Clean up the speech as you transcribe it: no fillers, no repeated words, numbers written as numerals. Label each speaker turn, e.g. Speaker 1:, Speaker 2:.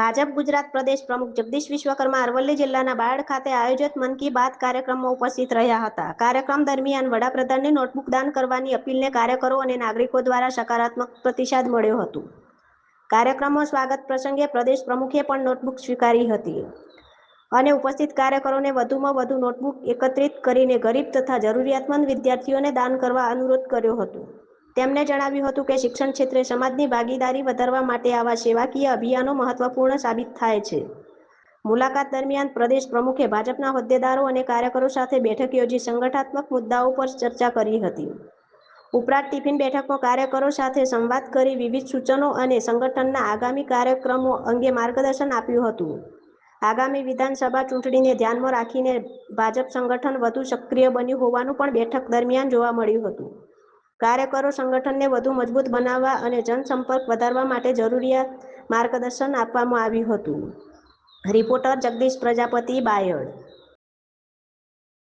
Speaker 1: ભાજપ ગુજરાત પ્રદેશ પ્રમુખ જગદીશ વિશ્વકર્મા અરવલ્લી જિલ્લાના બાયડ ખાતે આયોજિત મન કી બાત કાર્યક્રમમાં ઉપસ્થિત રહ્યા હતા. કાર્યક્રમ દરમિયાન વડાપ્રધાનને નોટબુક દાન કરવાની અપીલને કાર્યકરો અને નાગરિકો દ્વારા સકારાત્મક પ્રતિસાદ મળ્યો હતો. કાર્યક્રમમાં સ્વાગત પ્રસંગે પ્રદેશ પ્રમુખે પણ નોટબુક સ્વીકારી હતી અને ઉપસ્થિત કાર્યકરોને વધુમાં વધુ નોટબુક એકત્રિત કરીને ગરીબ તથા જરૂરિયાતમંદ વિદ્યાર્થીઓને દાન કરવા અનુરોધ કર્યો હતો. તેમણે જણાવ્યું હતું કે શિક્ષણ ક્ષેત્રે સમાજની ભાગીદારી વધારવા માટે આવા સેવાકીય અભિયાનો મહત્વપૂર્ણ સાબિત થાય છે. મુલાકાત દરમિયાન પ્રદેશ પ્રમુખે ભાજપના હોદ્દેદારો અને કાર્યકરો સાથે બેઠક યોજી સંગઠનાત્મક મુદ્દાઓ પર ચર્ચા કરી હતી. ઉપરાંત ટિફિન બેઠકમાં કાર્યકરો સાથે સંવાદ કરી વિવિધ સૂચનો અને સંગઠનના આગામી કાર્યક્રમો અંગે માર્ગદર્શન આપ્યું હતું. આગામી વિધાનસભા ચૂંટણીને ધ્યાનમાં રાખીને ભાજપ સંગઠન વધુ સક્રિય બન્યું હોવાનું પણ બેઠક દરમિયાન જોવા મળ્યું હતું. કાર્યકરો સંગઠનને વધુ મજબૂત બનાવવા અને જનસંપર્ક વધારવા માટે જરૂરિયાત માર્ગદર્શન આપવામાં આવ્યું હતું. રિપોર્ટર જગદીશ પ્રજાપતિ, બાયડ.